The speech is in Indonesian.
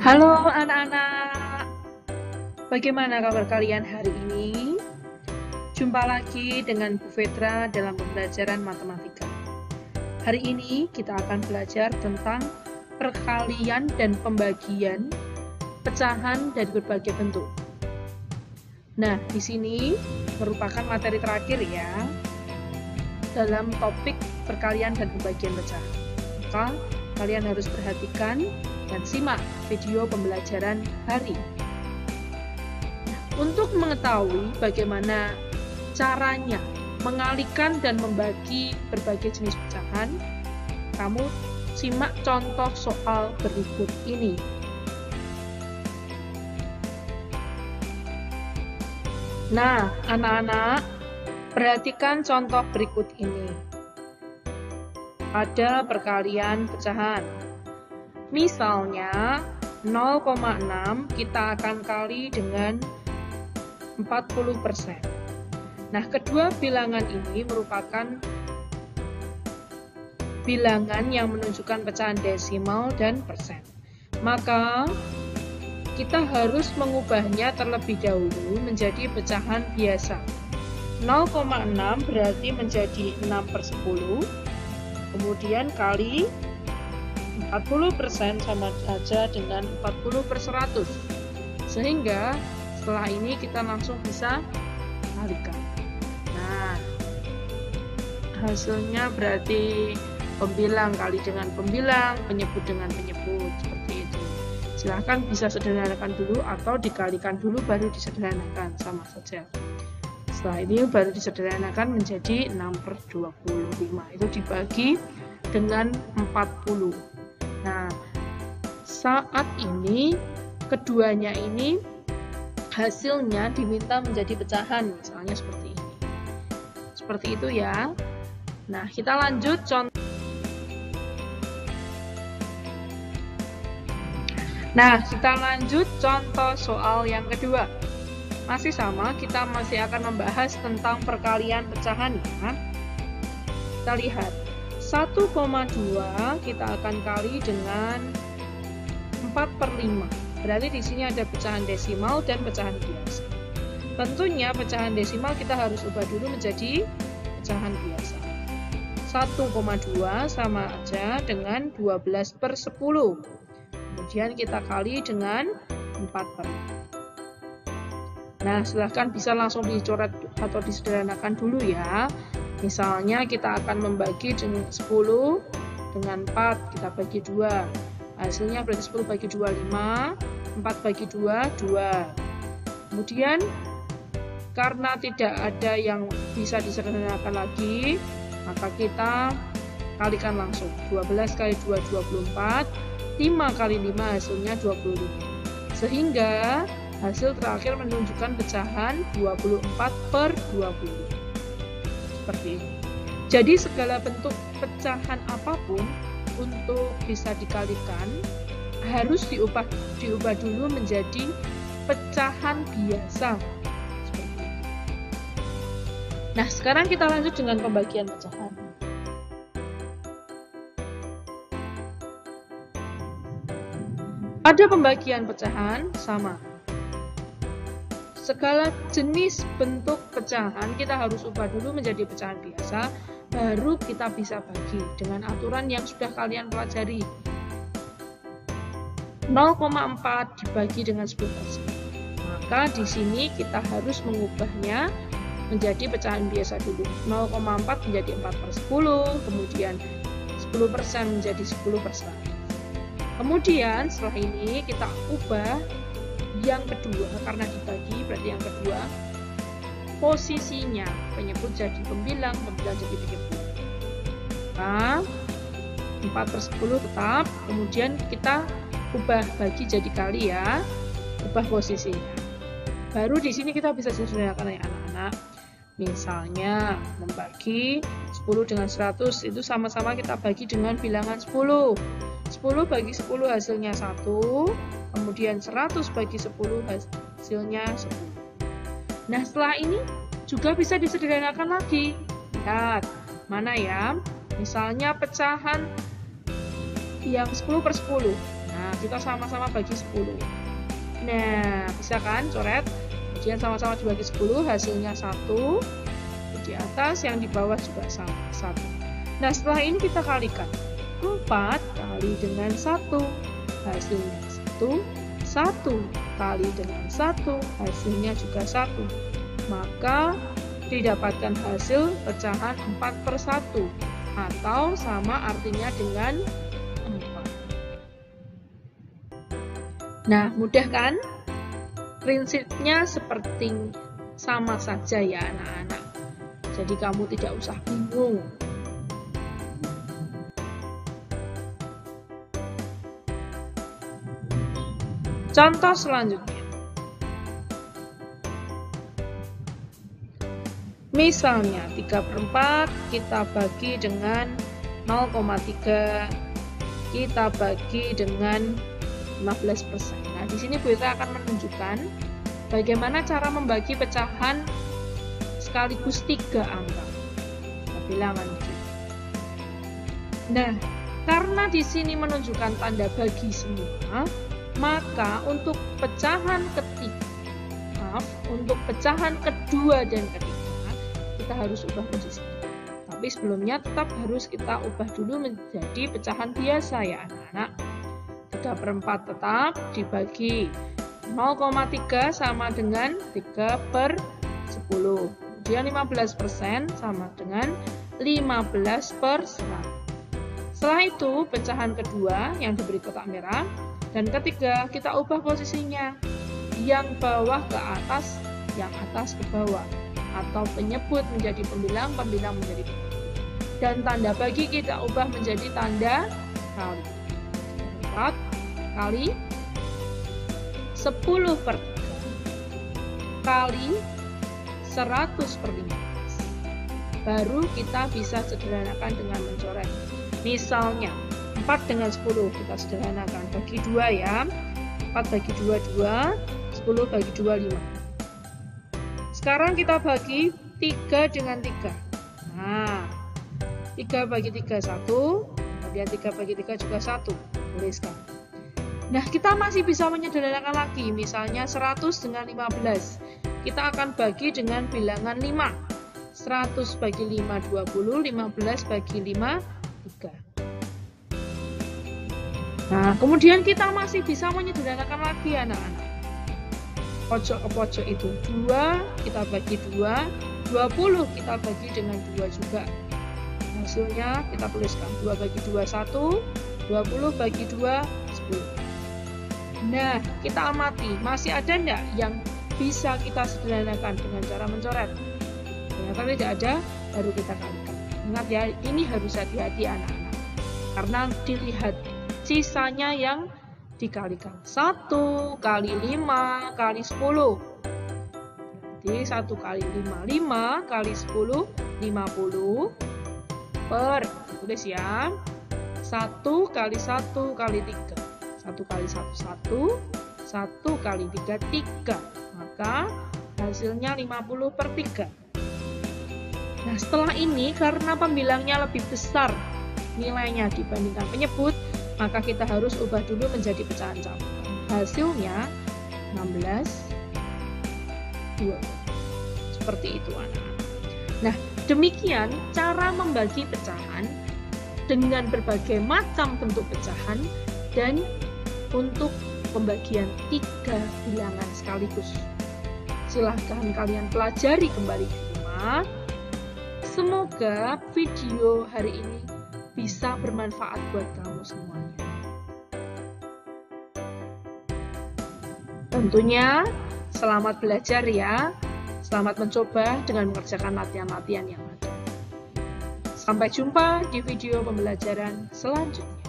Halo anak-anak, bagaimana kabar kalian hari ini? Jumpa lagi dengan Bu Fedra dalam pembelajaran matematika. Hari ini kita akan belajar tentang perkalian dan pembagian pecahan dari berbagai bentuk. Nah, di sini merupakan materi terakhir ya dalam topik perkalian dan pembagian pecahan. Maka kalian harus perhatikan dan simak video pembelajaran hari. Untuk mengetahui bagaimana caranya mengalihkan dan membagi berbagai jenis pecahan, kamu simak contoh soal berikut ini. Nah, anak-anak, perhatikan contoh berikut ini. Ada perkalian pecahan. Misalnya 0,6 kita akan kali dengan 40%. Nah, kedua bilangan ini merupakan bilangan yang menunjukkan pecahan desimal dan persen. Maka kita harus mengubahnya terlebih dahulu menjadi pecahan biasa. 0,6 berarti menjadi 6/10, kemudian kali 40% sama saja dengan 40/100. Sehingga setelah ini kita langsung bisa kalikan. Nah, hasilnya berarti pembilang kali dengan pembilang, penyebut dengan penyebut, seperti itu. Silahkan bisa sederhanakan dulu atau dikalikan dulu baru disederhanakan, sama saja. Setelah ini baru disederhanakan menjadi 6/25. Itu dibagi dengan 40. Nah, saat ini keduanya ini hasilnya diminta menjadi pecahan, misalnya seperti ini. Seperti itu ya. Nah, kita lanjut contoh. Nah, kita lanjut contoh soal yang kedua. Masih sama, kita masih akan membahas tentang perkalian pecahan ya. Kita lihat. 1,2 kita akan kali dengan 4/5. Berarti di sini ada pecahan desimal dan pecahan biasa. Tentunya pecahan desimal kita harus ubah dulu menjadi pecahan biasa. 1,2 sama aja dengan 12/10. Kemudian kita kali dengan 4/5. Nah, silahkan bisa langsung dicoret atau disederhanakan dulu ya. Misalnya kita akan membagi 10 dengan 4, kita bagi 2. Hasilnya berarti 10 bagi 2, 5, 4 bagi 2, 2. Kemudian, karena tidak ada yang bisa disederhanakan lagi, maka kita kalikan langsung. 12 kali 2, 24, 5 kali 5 hasilnya 25. Sehingga hasil terakhir menunjukkan pecahan 24/20. Seperti ini. Jadi segala bentuk pecahan apapun untuk bisa dikalikan harus diubah dulu menjadi pecahan biasa. Seperti itu. Nah, sekarang kita lanjut dengan pembagian pecahan. Pada pembagian pecahan sama. Segala jenis bentuk pecahan kita harus ubah dulu menjadi pecahan biasa, baru kita bisa bagi dengan aturan yang sudah kalian pelajari. 0,4 dibagi dengan 10%. Maka di sini kita harus mengubahnya menjadi pecahan biasa dulu. 0,4 menjadi 4/10, kemudian 10% menjadi 10/100. Kemudian setelah ini kita ubah yang kedua, karena dibagi berarti yang kedua posisinya penyebut jadi pembilang, pembilang jadi penyebut. Nah, 4/10 tetap, kemudian kita ubah bagi jadi kali ya, ubah posisinya. Baru di sini kita bisa sederhanakan ya anak-anak. Misalnya membagi 10 dengan 100 itu sama-sama kita bagi dengan bilangan 10. 10 bagi 10 hasilnya 1, kemudian 100 bagi 10 hasilnya 10. Nah, setelah ini juga bisa disederhanakan lagi. Lihat, mana ya? Misalnya pecahan yang 10/10. Nah, kita sama-sama bagi 10. Nah, bisa kan coret? Kemudian sama-sama dibagi 10, hasilnya 1. Di atas, yang di bawah juga sama, 1. Nah, setelah ini kita kalikan. 4 kali dengan 1, hasilnya 1. 1 kali dengan 1, hasilnya juga 1. Maka didapatkan hasil pecahan 4/1, atau sama artinya dengan 4. Nah, mudah kan? Prinsipnya seperti sama saja ya anak-anak. Jadi kamu tidak usah bingung. Contoh selanjutnya. Misalnya 3/4 kita bagi dengan 0,3, kita bagi dengan 15%. Nah, di sini Bu Ita akan menunjukkan bagaimana cara membagi pecahan sekaligus 3 angka. Bilangan. Nah, karena di sini menunjukkan tanda bagi semua, maka untuk pecahan kedua dan ketiga, kita harus ubah posisi. Tapi sebelumnya tetap harus kita ubah dulu menjadi pecahan biasa ya anak-anak. 3/4 tetap dibagi 0,3 sama dengan 3/10. Kemudian 15% sama dengan 15/100. Setelah itu, pecahan kedua yang diberi kotak merah, dan ketiga kita ubah posisinya. Yang bawah ke atas, yang atas ke bawah. Atau penyebut menjadi pembilang, pembilang menjadi penyebut. Dan tanda bagi kita ubah menjadi tanda kali. 4 kali 10/3 kali 100/15. Baru kita bisa sederhanakan dengan mencoret. Misalnya 4 dengan 10 kita sederhanakan, bagi 2 ya. 4 bagi 2, 2, 10 bagi 2, 5. Sekarang kita bagi 3 dengan 3. Nah, 3 bagi 3, 1. Kemudian 3 bagi 3 juga 1. Tuliskan. Nah, kita masih bisa menyederhanakan lagi. Misalnya 100 dengan 15. Kita akan bagi dengan bilangan 5. 100 bagi 5, 20. 15 bagi 5, 3. Nah, kemudian kita masih bisa menyederhanakan lagi anak-anak. Pojok ke pojok itu 2, kita bagi 2. 20 kita bagi dengan 2 juga. Hasilnya kita tuliskan 2 bagi 2, 1. 20 bagi 2, 10. Nah, kita amati. Masih ada enggak yang bisa kita sederhanakan dengan cara mencoret? Ternyata tidak ada, baru kita kalikan. Ingat ya, ini harus hati-hati anak-anak. Karena dilihat sisanya yang dikalikan. 1 kali 5 kali 10. Berarti 1 kali 5, 5 kali 10, 50 per, tulis ya, 1 kali 1 kali 3. 1 kali 1, 1. 1 kali 3, 3. Maka hasilnya 50/3. Nah, setelah ini karena pembilangnya lebih besar nilainya dibandingkan penyebut, maka kita harus ubah dulu menjadi pecahan campuran. Hasilnya 16, 2. Seperti itu anak-anak. Nah, demikian cara membagi pecahan dengan berbagai macam bentuk pecahan dan untuk pembagian 3 bilangan sekaligus. Silahkan kalian pelajari kembali di rumah. Semoga video hari ini bisa bermanfaat buat kamu semuanya. Tentunya selamat belajar ya. Selamat mencoba dengan mengerjakan latihan-latihan yang ada. Sampai jumpa di video pembelajaran selanjutnya.